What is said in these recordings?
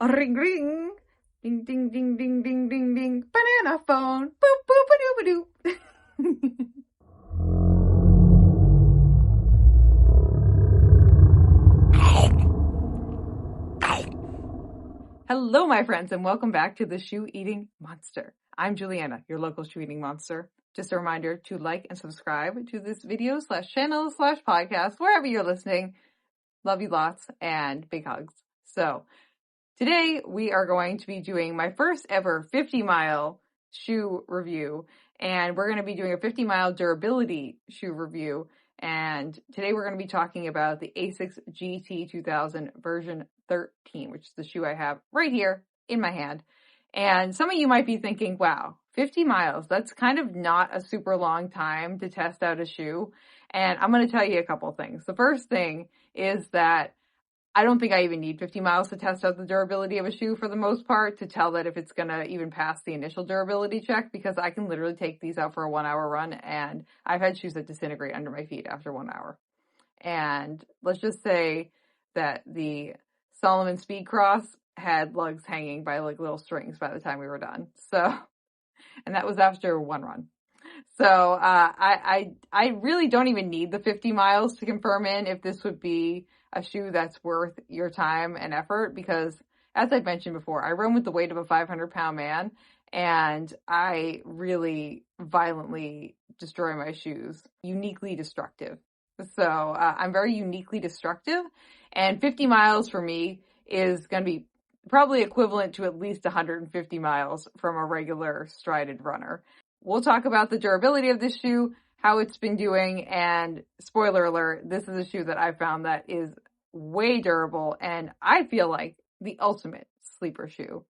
Ring ring. Ding ding ding ding ding ding ding. Banana phone. Boop boop a doo ba doo. Hello, my friends, and welcome back to the Shoe Eating Monster. I'm Juliana, your local shoe eating monster. Just a reminder to like and subscribe to this video /channel /podcast, wherever you're listening. Love you lots and big hugs. So today we are going to be doing my first ever 50-mile shoe review, and we're going to be doing a 50-mile durability shoe review. And today we're going to be talking about the Asics GT 2000 version 13, which is the shoe I have right here in my hand. And some of you might be thinking, wow, 50 miles, that's kind of not a super long time to test out a shoe. And I'm going to tell you a couple of things. The first thing is that I don't think I even need 50 miles to test out the durability of a shoe for the most part to tell that if it's going to even pass the initial durability check, because I can literally take these out for a 1 hour run, and I've had shoes that disintegrate under my feet after 1 hour. And let's just say that the Solomon Speed Cross had lugs hanging by like little strings by the time we were done. So, and that was after one run. So I really don't even need the 50 miles to confirm if this would be a shoe that's worth your time and effort, because as I've mentioned before, I run with the weight of a 500-pound man, and I really violently destroy my shoes. Uniquely destructive. So I'm very uniquely destructive, and 50 miles for me is going to be probably equivalent to at least 150 miles from a regular strided runner. We'll talk about the durability of this shoe, how it's been doing, and spoiler alert, this is a shoe that I found that is way durable, and I feel like the ultimate sleeper shoe.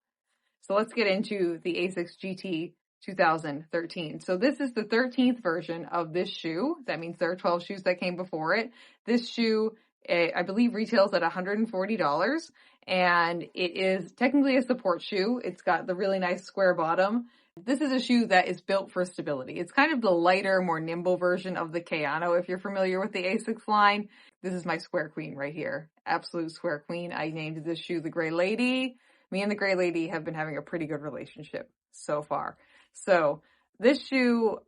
So let's get into the Asics GT 2013. So this is the 13th version of this shoe. That means there are 12 shoes that came before it. This shoe, I believe, retails at $140, and it is technically a support shoe. It's got the really nice square bottom. This is a shoe that is built for stability. It's kind of the lighter, more nimble version of the Kayano, if you're familiar with the Asics line. This is my square queen right here. Absolute square queen. I named this shoe the Gray Lady. Me and the Gray Lady have been having a pretty good relationship so far. So this shoe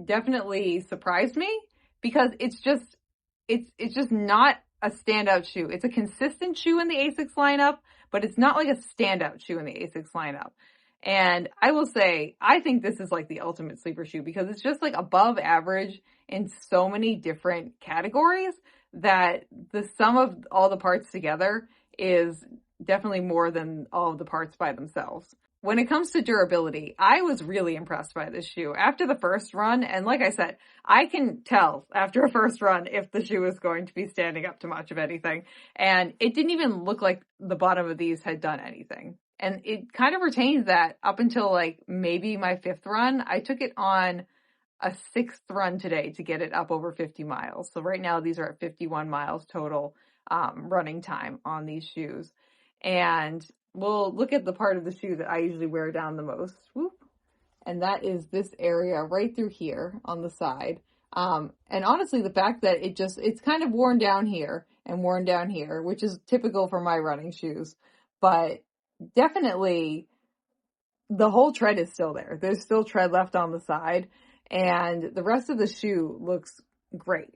definitely surprised me because it's just not a standout shoe. It's a consistent shoe in the Asics lineup, but it's not like a standout shoe in the Asics lineup. And I will say, I think this is like the ultimate sleeper shoe because it's just like above average in so many different categories that the sum of all the parts together is definitely more than all of the parts by themselves. When it comes to durability, I was really impressed by this shoe after the first run. And like I said, I can tell after a first run if the shoe is going to be standing up to much of anything. And it didn't even look like the bottom of these had done anything. And it kind of retains that up until like maybe my 5th run. I took it on a 6th run today to get it up over 50 miles. So right now these are at 51 miles total running time on these shoes. And we'll look at the part of the shoe that I usually wear down the most. Whoop. And that is this area right through here on the side. And honestly, the fact that it's kind of worn down here and worn down here, which is typical for my running shoes. But definitely the whole tread is still there. There's still tread left on the side, and the rest of the shoe looks great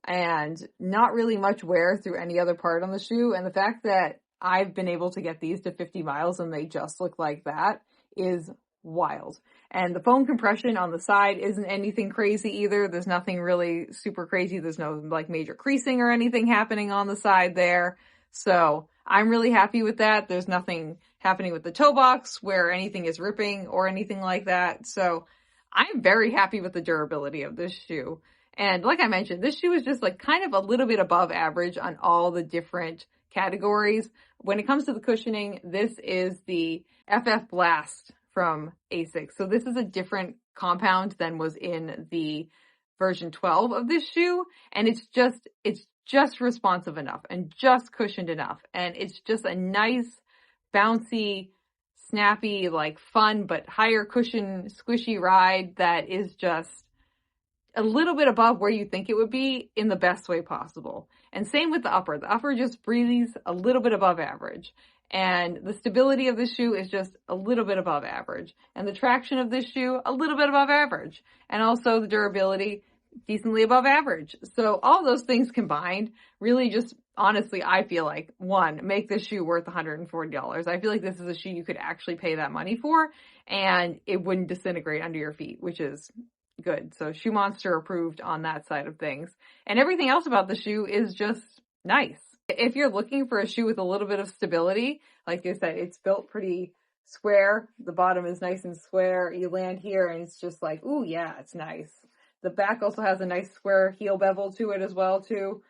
and not really much wear through any other part on the shoe. And the fact that I've been able to get these to 50 miles and they just look like that is wild. And the foam compression on the side isn't anything crazy either. There's nothing really super crazy. There's no like major creasing or anything happening on the side there. So I'm really happy with that. There's nothing happening with the toe box where anything is ripping or anything like that. So I'm very happy with the durability of this shoe. And like I mentioned, this shoe is just like kind of a little bit above average on all the different categories. When it comes to the cushioning, this is the FF Blast from Asics. So this is a different compound than was in the version 12 of this shoe. And it's just responsive enough and just cushioned enough. And it's just a nice, bouncy, snappy, like fun, but higher cushion, squishy ride that is just a little bit above where you think it would be in the best way possible. And same with the upper. The upper just breathes a little bit above average. And the stability of this shoe is just a little bit above average. And the traction of this shoe, a little bit above average. And also the durability, decently above average. So all those things combined really just, honestly, I feel like, one, make this shoe worth $140. I feel like this is a shoe you could actually pay that money for and it wouldn't disintegrate under your feet, which is good. So Shoe Monster approved on that side of things. And everything else about the shoe is just nice. If you're looking for a shoe with a little bit of stability, like I said, it's built pretty square. The bottom is nice and square. You land here and it's just like, ooh, yeah, it's nice. The back also has a nice square heel bevel to it as well, too.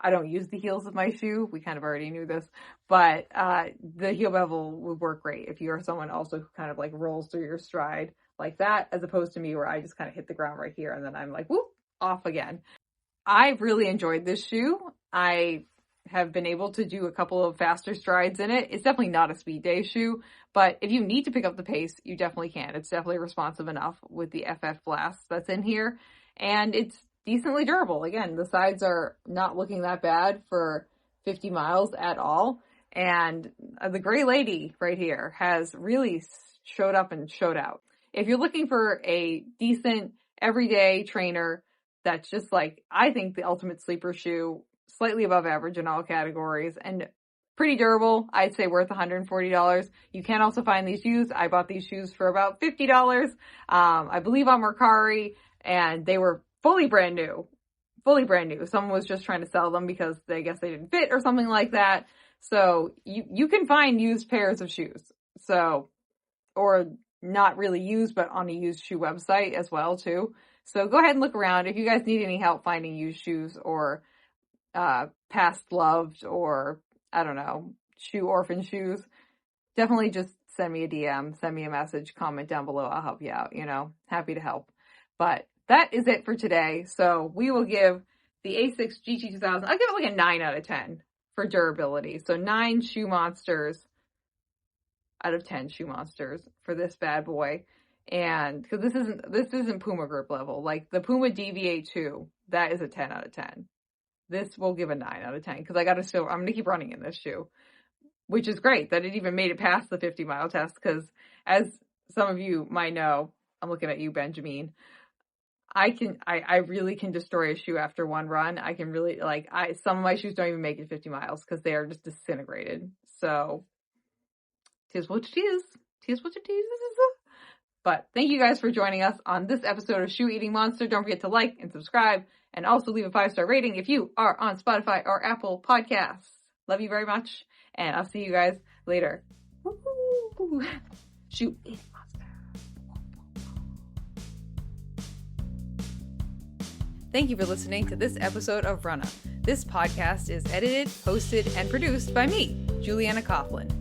I don't use the heels of my shoe. We kind of already knew this, but the heel bevel would work great if you're someone also who kind of like rolls through your stride like that, as opposed to me where I just kind of hit the ground right here and then I'm like, whoop, off again. I've really enjoyed this shoe. I have been able to do a couple of faster strides in it. It's definitely not a speed day shoe, but if you need to pick up the pace, you definitely can. It's definitely responsive enough with the FF Blast that's in here, and it's decently durable. Again, the sides are not looking that bad for 50 miles at all, and the gray lady right here has really showed up and showed out. If you're looking for a decent everyday trainer that's just like, I think, the ultimate sleeper shoe, slightly above average in all categories, and pretty durable, I'd say worth $140. You can also find these shoes. I bought these shoes for about $50, I believe on Mercari, and they were fully brand new. Someone was just trying to sell them because I guess they didn't fit or something like that. So you can find used pairs of shoes. So, or not really used, but on a used shoe website as well too. So go ahead and look around. If you guys need any help finding used shoes or past loved or, I don't know, shoe orphan shoes, definitely just send me a DM, send me a message, comment down below. I'll help you out, happy to help. But that is it for today. So we will give the Asics GT 2000, I'll give it like a 9 out of 10 for durability. So 9 Shoe Monsters out of 10 Shoe Monsters for this bad boy. And because this isn't Puma grip level, like the Puma DV82, that is a 10 out of 10. This will give a 9 out of 10 because I'm going to keep running in this shoe, which is great that it even made it past the 50-mile test. Because as some of you might know, I'm looking at you, Benjamin. I really can destroy a shoe after one run. I can really, some of my shoes don't even make it 50 miles because they are just disintegrated. So, tis what it is. Tis what it is. But thank you guys for joining us on this episode of Shoe Eating Monster. Don't forget to like and subscribe and also leave a 5-star rating if you are on Spotify or Apple Podcasts. Love you very much, and I'll see you guys later. Woo-hoo. Shoe Eating Monster. Thank you for listening to this episode of Run Up. This podcast is edited, hosted, and produced by me, Juliana Coughlin.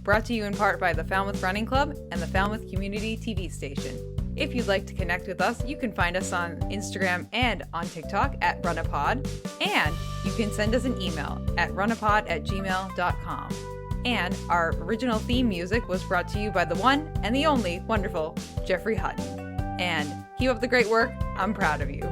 Brought to you in part by the Falmouth Running Club and the Falmouth Community TV station. If you'd like to connect with us, you can find us on Instagram and on TikTok at Runapod, and you can send us an email at runapod@gmail.com. And our original theme music was brought to you by the one and the only wonderful Jeffrey Hutton. And keep up the great work. I'm proud of you.